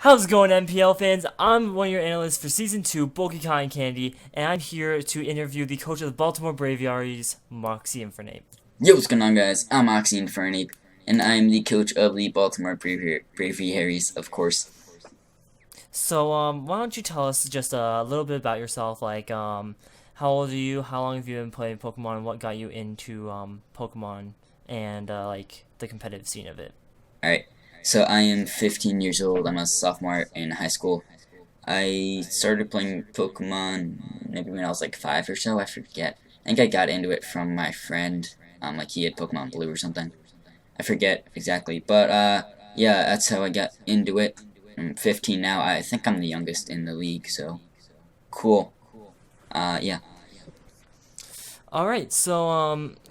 How's it going, MPL fans? I'm one of your analysts for Season 2, BulkyCottonCandy, and I'm here to interview the coach of the Baltimore Braviaries, Moxie Infernape. Yo, what's going on, guys? I'm Moxie Infernape, and I'm the coach of the Baltimore Braviaries, of course. Why don't you tell us just a little bit about yourself, how old are you, how long have you been playing Pokemon, and what got you into, Pokemon, and, the competitive scene of it? Alright, so I am 15 years old. I'm a sophomore in high school. I started playing Pokemon maybe when I was like 5 or so, I forget. I think I got into it from my friend, like he had Pokemon Blue or something. I forget exactly, but yeah, that's how I got into it. I'm 15 now. I think I'm the youngest in the league, so cool. Yeah. Alright,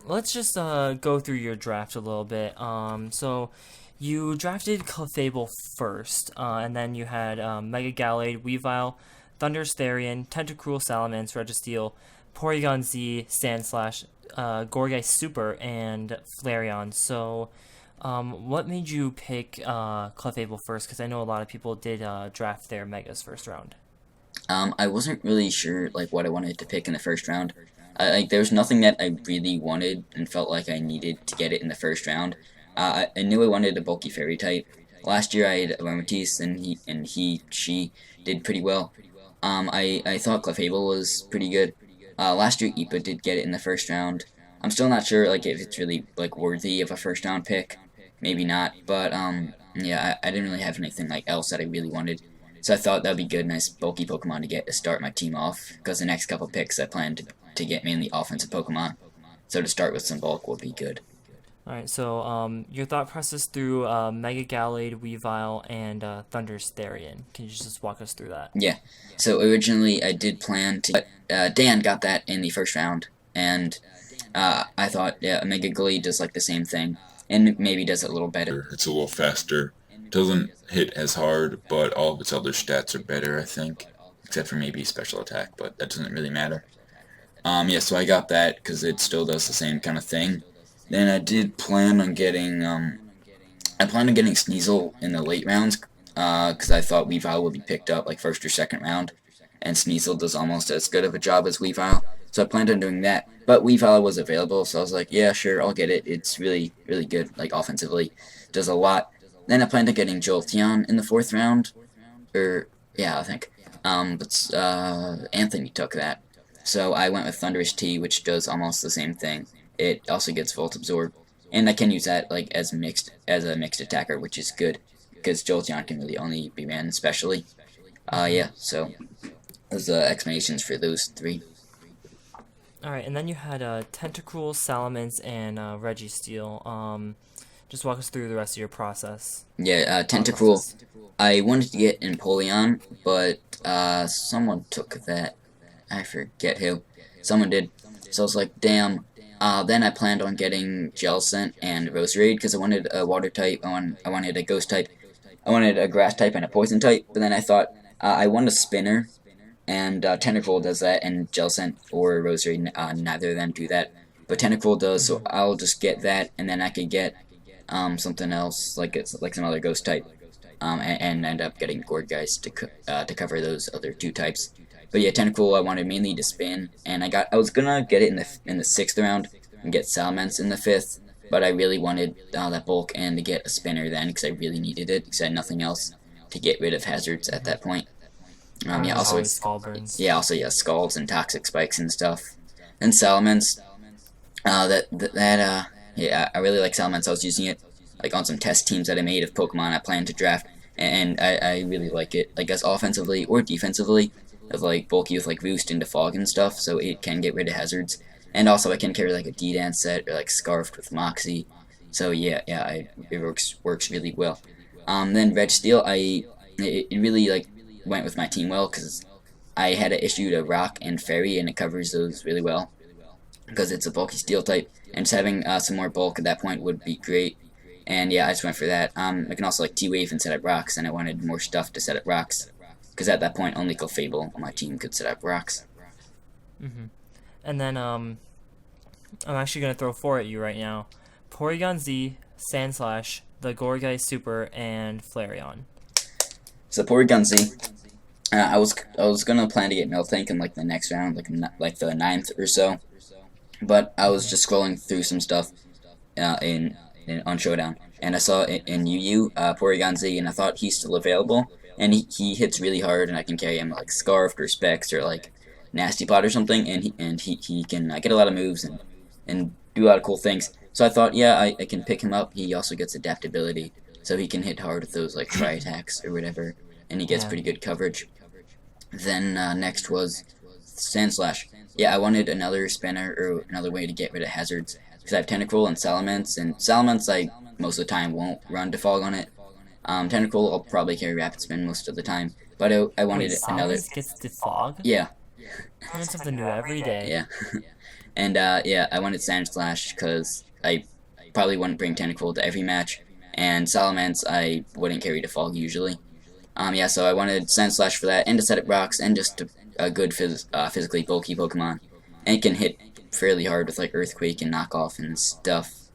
let's just go through your draft a little bit. You drafted Clefable first, and then you had Mega Gallade, Weavile, Thunderous Therian, Tentacruel, Salamence, Registeel, Porygon Z, Sandslash, Gourgeist Super, and Flareon. What made you pick Clefable first? Because I know a lot of people did draft their Megas first round. I wasn't really sure like what I wanted to pick in the first round. There was nothing that I really wanted and felt like I needed to get it in the first round. I knew I wanted a bulky fairy type. Last year I had Aromatisse, and she did pretty well. I thought Clefable was pretty good. Last year Ipa did get it in the first round. I'm still not sure like if it's really like worthy of a first round pick. Maybe not, but yeah, I didn't really have anything like else that I really wanted. So I thought that would be good, nice bulky Pokemon to get to start my team off, because the next couple picks I plan to get mainly offensive Pokemon. So to start with some bulk would be good. Alright, your thought process through Mega Gallade, Weavile, and Thunderous Therian. Can you just walk us through that? Yeah. So originally I did plan to. Dan got that in the first round, and I thought, yeah, Mega Gallade does like the same thing, and maybe does it a little better. It's a little faster. Doesn't hit as hard, but all of its other stats are better, I think. Except for maybe special attack, but that doesn't really matter. Yeah, so I got that because it still does the same kind of thing. Then I did plan on getting, I planned on getting Sneasel in the late rounds, because I thought Weavile would be picked up like first or second round, and Sneasel does almost as good of a job as Weavile, so I planned on doing that. But Weavile was available, so I was like, yeah, sure, I'll get it. It's really, really good, like offensively, does a lot. Then I planned on getting Jolteon in the fourth round, or yeah, I think. But Anthony took that, so I went with Thunderous T, which does almost the same thing. It also gets Volt Absorb, and I can use that like as a mixed attacker, which is good because Jolteon can really only be ran specially. Yeah. So those are explanations for those three. Alright, and then you had Tentacruel, Salamence, and Registeel. Just walk us through the rest of your process. Yeah. Thought Tentacruel. process. I wanted to get Empoleon, but someone took that. I forget who. Someone did. So I was like, damn. Then I planned on getting Jellicent and Roserade because I wanted a water type. I wanted a ghost type. I wanted a grass type and a poison type. But then I thought I want a spinner, and Tentacruel does that, and Jellicent or Roserade, neither of them do that. But Tentacruel does, so I'll just get that, and then I could get something else like it's like some other ghost type, and end up getting Gourgeist to cover those other two types. But yeah, Tentacruel I wanted mainly to spin, and I was gonna get it in the sixth round and get Salamence in the fifth, but I really wanted that bulk and to get a spinner then because I really needed it because I had nothing else to get rid of hazards at that point. Yeah, also Always Skull Burns. yeah, Scalds and Toxic Spikes and stuff. And Salamence, yeah, I really like Salamence. I was using it like on some test teams that I made of Pokemon I planned to draft, and I really like it, like as offensively or defensively, of like bulky with like Roost into Fog and stuff, so it can get rid of hazards. And also I can carry like a D-Dance set or like Scarfed with Moxie. So yeah, it works really well. Then Registeel, it really like went with my team well because I had an issue to Rock and Fairy, and it covers those really well because it's a bulky steel type, and just having some more bulk at that point would be great. And yeah, I just went for that. I can also like T-Wave and set up rocks, and I wanted more stuff to set up rocks because at that point only Clefable on my team could set up rocks. And then I'm actually gonna throw four at you right now: Porygon Z, Sandslash, the Gourgeist Super, and Flareon. So Porygon Z, I was gonna plan to get Miltank in like the next round, like the ninth or so, but I was just scrolling through some stuff in on Showdown, and I saw in UU Porygon Z, and I thought he's still available, and he hits really hard, and I can carry him like Scarfed or Specs or like Nasty Plot or something, and he can get a lot of moves and do a lot of cool things. So I thought, yeah, I can pick him up. He also gets adaptability, so he can hit hard with those like Tri attacks or whatever, and he gets Yeah. pretty good coverage. Then next was Sand Slash. Yeah, I wanted another spinner or another way to get rid of hazards because I have Tentacruel and Salamence, and Salamence I most of the time won't run Defog on it. Tentacruel I'll probably carry Rapid Spin most of the time, but I Wait, wanted another. Silence gets defog? Yeah, Learn something new every day. yeah, and yeah, I wanted Sand Slash because I probably wouldn't bring Tentacruel to every match, and Salamence I wouldn't carry Defog usually. Yeah, so I wanted Sand Slash for that, and Aesthetic Rocks, and just a good physically bulky Pokemon. And it can hit fairly hard with like Earthquake and Knockoff and stuff.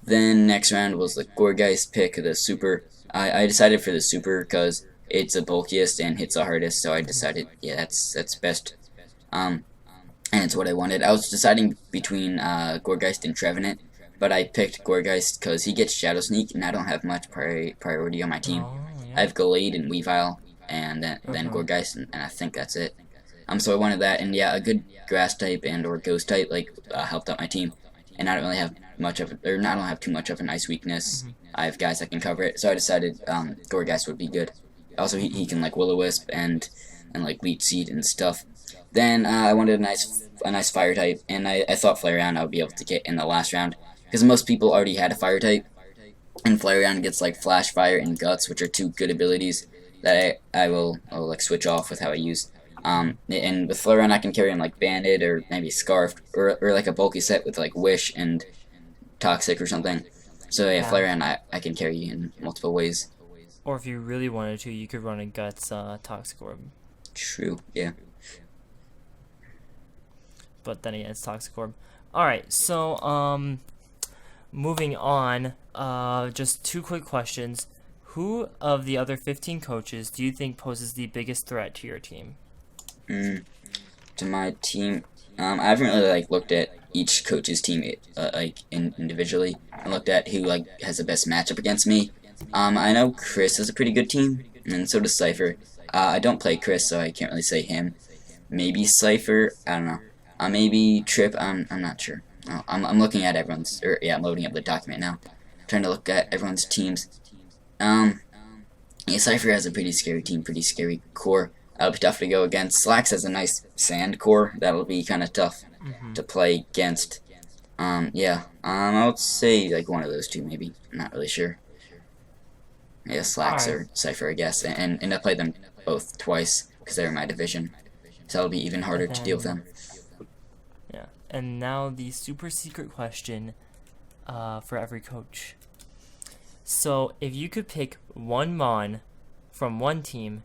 Then next round was the Gourgeist pick, the Super. I decided for the Super because it's the bulkiest and hits the hardest, so I decided, yeah, that's best. And it's what I wanted. I was deciding between Gourgeist and Trevenant, but I picked Gourgeist because he gets Shadow Sneak, and I don't have much priority on my team. Oh, I yeah. have Gallade and Weavile, and then Gourgeist, and I think that's it. So I wanted that, and yeah, a good Grass type and or Ghost type helped out my team. And I don't really have much of, or I don't have too much of an ice weakness. I have guys that can cover it, so I decided Gourgeist would be good. Also, he can like Will-O-Wisp and like Leech Seed and stuff. Then I wanted a nice Fire type, and I thought Flareon I would be able to get in the last round because most people already had a Fire type. And Flareon gets like Flash Fire and Guts, which are two good abilities that I'll like switch off with how I use. And with Flareon I can carry him like Banded or maybe Scarfed or like a bulky set with like Wish and Toxic or something. So yeah, Flareon I can carry in multiple ways. Or if you really wanted to, you could run a Guts Toxic Orb. True, yeah. But then again, it's Toxic Orb. Alright, so, moving on, just two quick questions. Who of the other 15 coaches do you think poses the biggest threat to your team? To my team, I haven't really like looked at each coach's team individually and looked at who like has the best matchup against me. I know Chris has a pretty good team, and so does Cypher. I don't play Chris, so I can't really say him. Maybe Cypher, I don't know. Maybe Trip, I'm not sure. Oh, I'm looking at everyone's, or yeah, I'm loading up the document now. Trying to look at everyone's teams. Yeah, Cypher has a pretty scary team, pretty scary core. That'll be tough to go against. Slacks has a nice sand core. That'll be kind of tough to play against. Yeah. I would say like one of those two, maybe. I'm not really sure. Yeah, Slacks or Cypher, I guess. And I played them both twice because they were in my division. So it'll be even harder to deal with them. Yeah, and now the super secret question for every coach. So, if you could pick one Mon from one team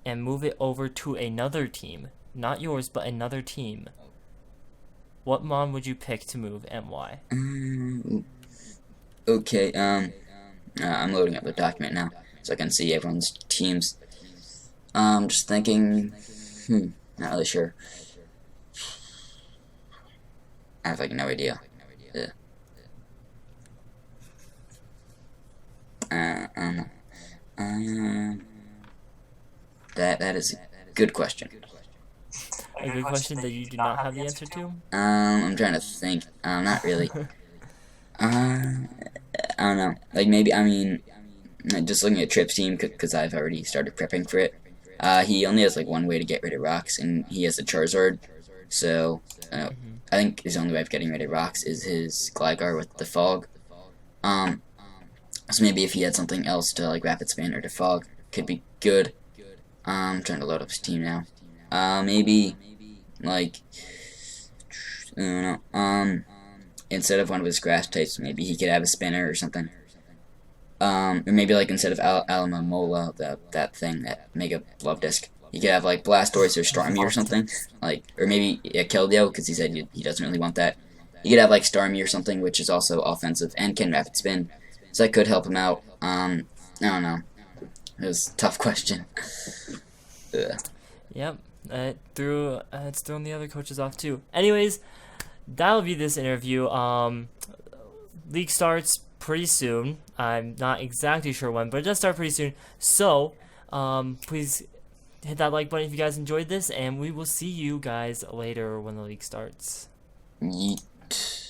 and move it over to another team, not yours, but another team, what Mon would you pick to move and why? Okay, I'm loading up the document now so I can see everyone's teams. Just thinking, not really sure. I have like no idea. That is a good question. A good question that you do not have the answer to? I'm trying to think. Not really. I don't know. Like maybe, I mean, just looking at Trip's team because I've already started prepping for it. He only has like one way to get rid of rocks, and he has a Charizard. So I think his only way of getting rid of rocks is his Gligar with the fog. So maybe if he had something else to like Rapid Spin or to fog, could be good. I'm trying to load up his team now. Maybe like I don't know. Instead of one of his grass types, maybe he could have a spinner or something. Or maybe like instead of Alamomola, that thing, that Mega Love Disc, he could have like Blastoise or Starmie or something. Like, or maybe Keldeo, because he said he doesn't really want that. He could have like Starmie or something, which is also offensive and can Rapid Spin. So that could help him out. I don't know. It was a tough question. Yep. It's thrown the other coaches off too. Anyways, that'll be this interview. League starts pretty soon. I'm not exactly sure when, but it does start pretty soon. So, please hit that like button if you guys enjoyed this, and we will see you guys later when the league starts. Yeet.